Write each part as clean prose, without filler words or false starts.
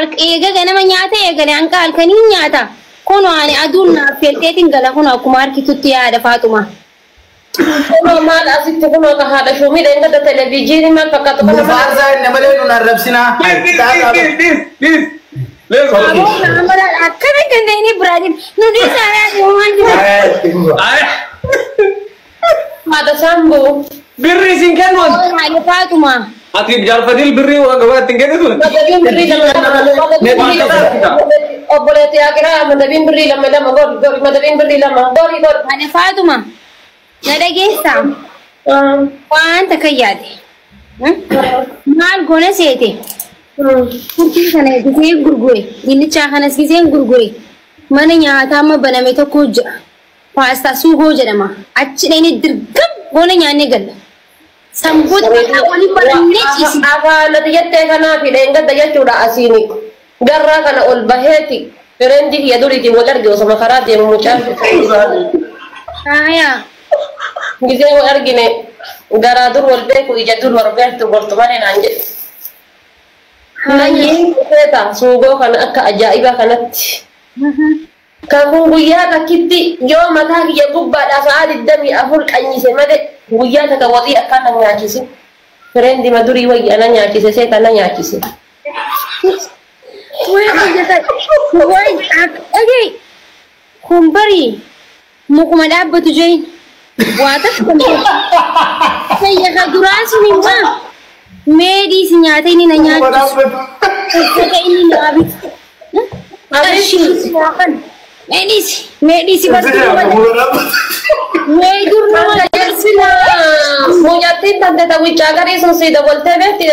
Eega ganama nyaata eegale hanqa halkanii nyaata. Kun waan aduun naaf felteetiin gala kun akkuma harkitutti yaada Faatuma. Kuno maal asitti kuno ka haadha shumii dheengada televiijiinii maal fakkaatu kana Mufaasa inni malee nun arrabsinaa. Akkana gandeenii biraatiin nuti isaanii waan jiru. haadha saambuu birri isin kennuun. Haadha Faatuma. Ati jaarfatil birri waan gabaatti kennitu. madabiin birrii lama obboleetti akiraa madabiin birrii lama gori madabiin birrii lama gori. Haadha Faatuma. Na dhageessaa. Waan takka yaade. Maal goona seete. Kurtii kana gisee gurgure. Dinnichaa kanas gisee gurgure. Mana nyaataa amma baname tokko jira. Paastaa suugoo jedhama. Achi dhayne dirgam goona nyaannee galla. Sambuuta waliin barannee ciisi. Afaanati jettee kanaaf dheengadda jechuudha asiini. Garraa kana ol baheeti. Fireendi kiyya duriitiin wal arge osoma karaa deemu mucaan. Aayaa. Gisee wal argine garaa dur wal beeku ija dur wal beektu gortumane naan jedhe. Nayyeen dhufeeta suugoo kana akka ajaa'ibaa kanatti. Kan guyyaa takkitti yoo mataa kiyya gubbaadhaa sa'a 24 qanyise malee guyyaa takka waxii akkana nyaachise. Fireendi madurii wayyaa na nyaachise seeta na nyaachise. Kun barii mukuma dhaabbatu jeen waa takka sayyaqa duraan sun hin baa meedii si nyaata inni na nyaachisu uffata inni na bitu qarshii si nyaatan meedii si weedur nama Sila munyattiin tante tawwichaa garii sun si dabaltee beekti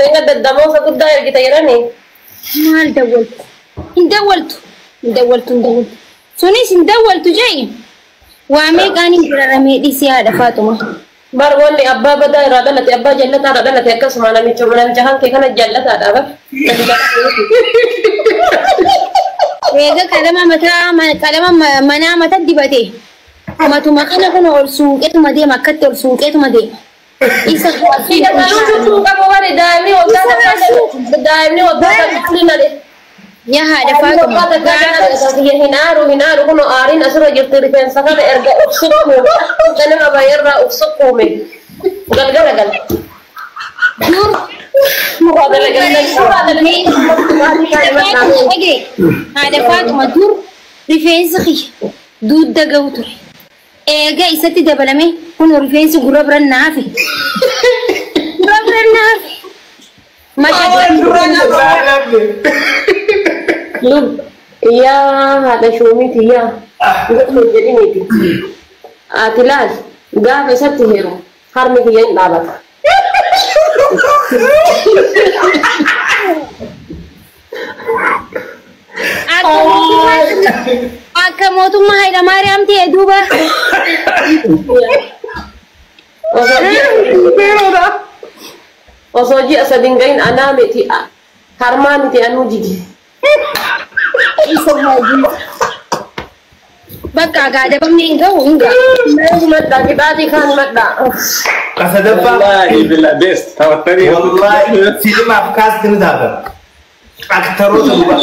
enga daddamoo guddaa ergite jedhanii. maal dawwaltu hin dawwaltu sunis hin dawwaltu jee waa meeqaan hin jirara meedii si haadha Faatuma. Bar wanni abbaa badaa irraa dhalate abbaa jallataa irraa dhalate akkasuma namicha hankee kana jallataadha bar. Eega qalama manaa mata dibate. Matuma kana kun ol suuqeetuma deema akkatti ol suuqeetuma deema. Isa daa'imni waggaa takka yaa haadha Faatuma. hinaaru kun aariin asirra jirti rifeensa kana erga ufsuquume ganama bayirraa ufsuquume galgala gal. Haadha Faatuma dur rifeensi kiyya duudda gahu ture. Eega isatti dabalame kun rifeensi gurra biran naafe. Gurra biran naafe. Yaa haadha shumiti yaa gosa jedhiniiti. Ati laal gaafa isatti heeru harmi kiyya hin dhaabata. Akka mootummaa Hayila Maariyaam ta'e duuba. Osoo ji'a sadin gahin anaa miti harmaa miti anuu jigi. Bakka gaada bamni hin gahu hin gahu. Madda kidaatii kaan madda. Kasadaffaa. Wallahi bila best tawattanii. Wallahi filimaaf kaastiin taata. Aktaroota duba.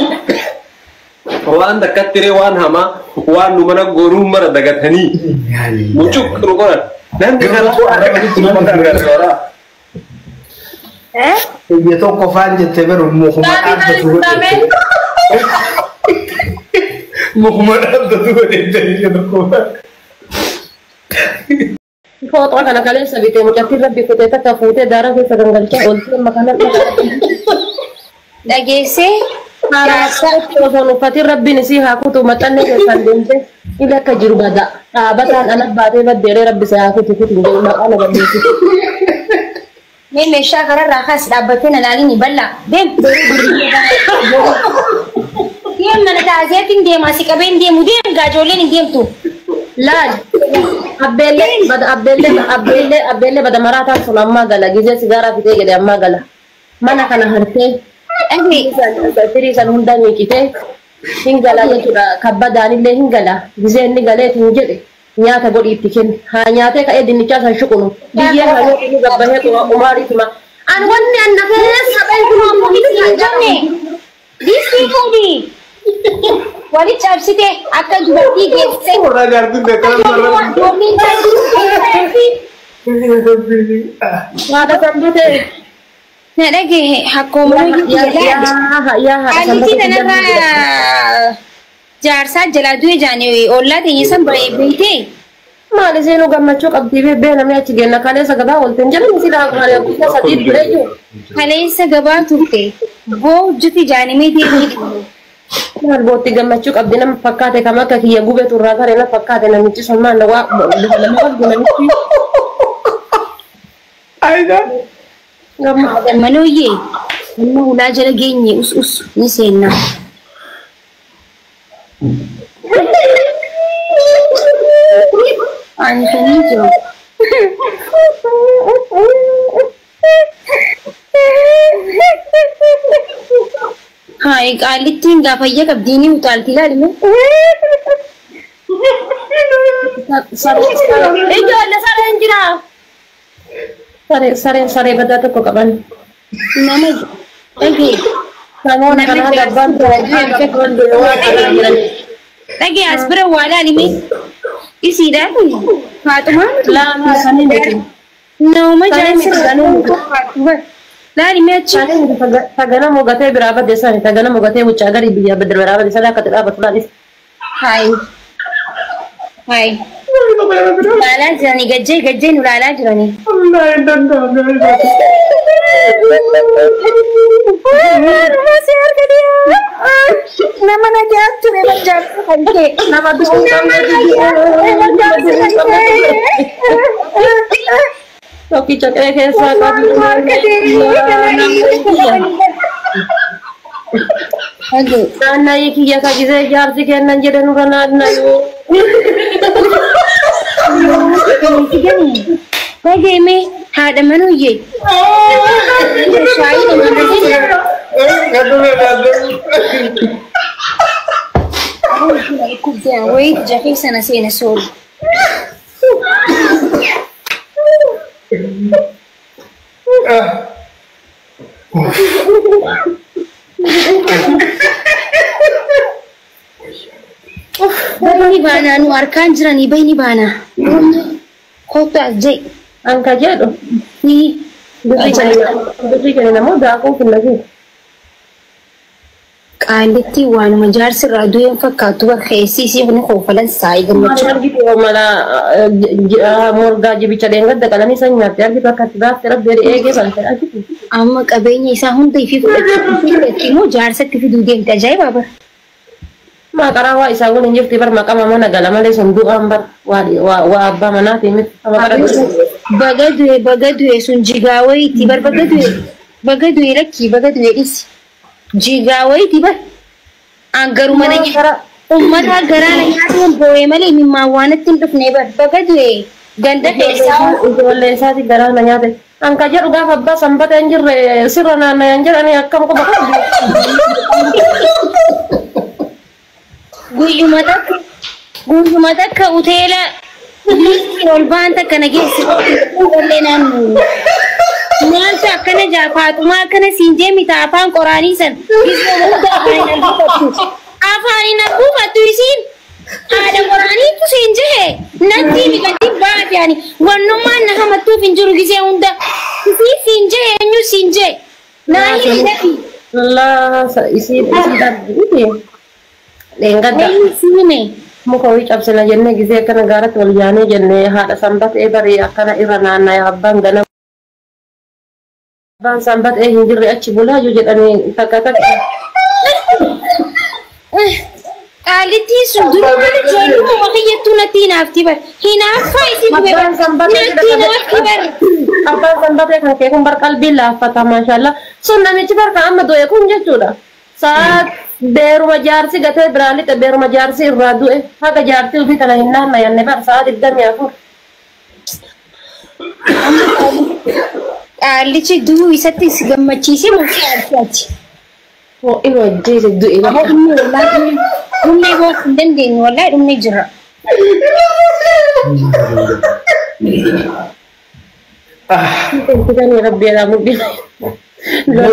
Waan dakkattire waan hamaa waan nu mana goonuu mara dagatanii. Mucuk nu qoran. Namni kanatu argamanitti nama gargaara. Biyya tokko faan jettee beru mukuma dhaabbatu godhe. Mukuma dhaabbatu godhe jettee tokko. Footoo kana kaleessa bitee mucattiin rabbi kutee takka fuutee daara keessa gangalchee ooltee makaana dhageessee osoo uffatiin rabbiin isii haa kutu maxxanne keessaan deemte ila akka jiru bada dhaabataan ala baatee baddeeree rabbi isaa haa kutu kutu jedhu maqaan agarsiisu. mee meeshaa kanarraa kaas dhaabbattee na laalini bal'aa deem. Deem mana taaseetiin deema si qabeen deemu deem gaajolleen hin deemtu. Laal abbeellee bada maraataan sun ammaa gala gizee sigaaraa fitee jedhe ammaa gala mana kana hartee firiisan hunda miiqitee hin gala jechuudha kabbadaanillee hin gala gizee inni galeet hin jedhe nyaata godhi itti kenne haa nyaatee ka'ee dinnichaa san shuqunu biyyee haa yoo inni gabbahee umaarii hima أنا وني أنا خلاص سبعين This kodi. Wali chapsite akka dubatti geesse. Orang gardu dekam orang. Wada sambute. Na dage hakoma ya aliti tanarra jaarsa jala du'e jaane olla ta'e san beeyte. Maali seenu gammachuu qabdii bee namni achi geenna kaleessa gabaa oolteen jedhan si daa kanalee kutaa sadii duree jiru. Kaleessa gabaa turte boo hojjeti jaanimeetii Maal bootti gammachuu qabdii nama fakkaate kam akka kiyya gubee turraa garee na fakkaate namichi sun maal na waa nama qabdu namichi. Aida. Manooyyee amma ulaa jala geenye us ni seenna. Ani sanii jiru. Hai qaalittiin gaafayya qabdiini utaalti ilaalime. Ijoollee sareen jira. Saree badaa tokko qaban. Nama dhagee. Namoonni kanaa gabbaan dhagee as bira waa ilaalime. Isiidhaan Faatumaa lama isaanii miti. nama jaansi ilaalime achi. Tagana mogatee biraa badde isaanii tagana mogatee wuchaa garii biyyaa badde biraa badde isaanii akka dhaabatu laalis. Hai. Hai. Laalaa jiranii gajjee nu laalaa jiranii. Nama nagaa ture jaarsa kan kee. Nama tokkicha qe'ee keessaa qabu. Naanna'ii kiyya ka gisee jaarsi kennan jedhe nurra naanna'uu. Bageeme haadha manuyyee. Shaayii nama wayit jafee sana seena soolu. Bayni baanaa nu harkaan jiranii bayni baanaa. Kottu as jee. Anka jedhu. Durii kenna namoo daakuu finnagee. Qaalitti waanuma jaarsi irraa du'een fakkaatu bakkeessii si kun koofalan saayii gammachuu. Argitoo mala morgaa jibicha dheengadda qalanii san nyaatte argitu akka itti baaftee rabbeeri eegee balte argitu. Amma qabeenya isaa hunda ifi fudhatti immoo jaarsatti fiduu deemte ajaa'ibaa bara. Maqaraa waa isaa waliin jirti bar maqama mana gala malee sun du'aan bar waa abbaa manaati miti. Baga du'e sun jigaa wayiiti bar baga du'e lakkii baga du'e dhisi. Jigaa wayiiti bar angaru mana nyaata ummata garaa na nyaatuun boo'ee malee mimmaan waanatti hin dhufne bar baga du'e ganda keessaa. Ijoollee isaati garaa na nyaate. Anka jedhu gaafa abbaa sanbata hin jirre sirra naanna'an jedhanii akkam quba qabdu. Guyyuma takka uteela liitiin ol baan takka nageessi wallee naannoo. Maaltu akkana Faatumaa akkana siin jee mita afaan qoraanii san afaaniin arguufattu isiin haadha qoraaniitu siin jehe natti miqatti baate ani wannummaan na hamattuuf hin jiru gisee hunda isii siin jehe eenyu siin jehe naa hin dhabi. Laa isii darbii. Leengadda. Muka wayii cabsina jennee gisee akkana gaaratti wal yaanee jennee haadha sanbatee barii akkana irra naanna'ee abbaan ganama. Abbaan sanbatee hin jirre achi bulaa yoo jedhanii takka takka. Qaalittiin sun durumaan ijoolluma wakiyyattuu natti hinaafti bar. Hinaaffaa isii gube bar. Natti hinaafti bar. Abbaan sanbatee kan kee kun bar qalbiin laaffata maashaallah. Sun namichi bar kan amma du'e kun jechuudha. Saat beeruma jaarsi gatee biraan lixe beeruma jaarsi irraa du'e haga jaartii ofii kana hin naannayanne bar sa'a 24. Qaalichi du'uu isatti si gammachiisee murtii addaati. Inni wajjeese du'e. Dhumnee booda hin dandeenye wallahi dhumnee jira. كان ربي أنا مبين لا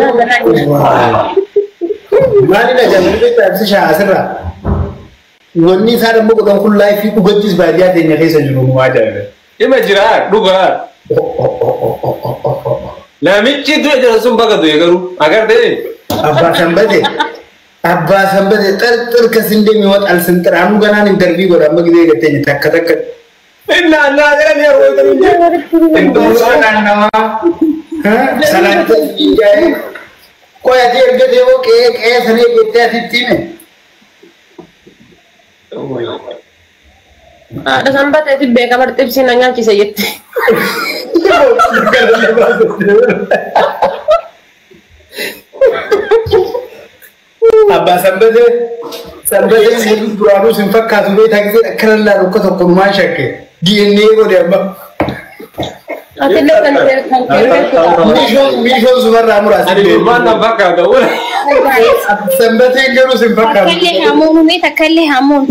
ما لنا جنبي تابس شاسرة وني صار مقدم كل لايف في بقتيس بعديات إني خيس الجنوب ما جاي إما جرار دوغار لا ميتشي دو أجر سومبا كدو يكرو أكار ده أبا سامبدي تر كسندي ميوت السنتر أمو كنا ننترفيو كذا أما كده كتير تك إلا لا ده لا يروي ترى إنتو سأنا نما سلام تجاي कोई अजीब के देवो के एक ऐसे नहीं कितने अतिथि में ada sampai tadi beka bertip sinanya kisah itu abba sampai ini dua simpak kasus itu lagi kerana ruko tu kurma syakke DNA ko dia abba Misho Zubar Ramura. Ada mana bakal tu? Sampai ini lu simpak kasus. Takalih hamun, takalih hamun.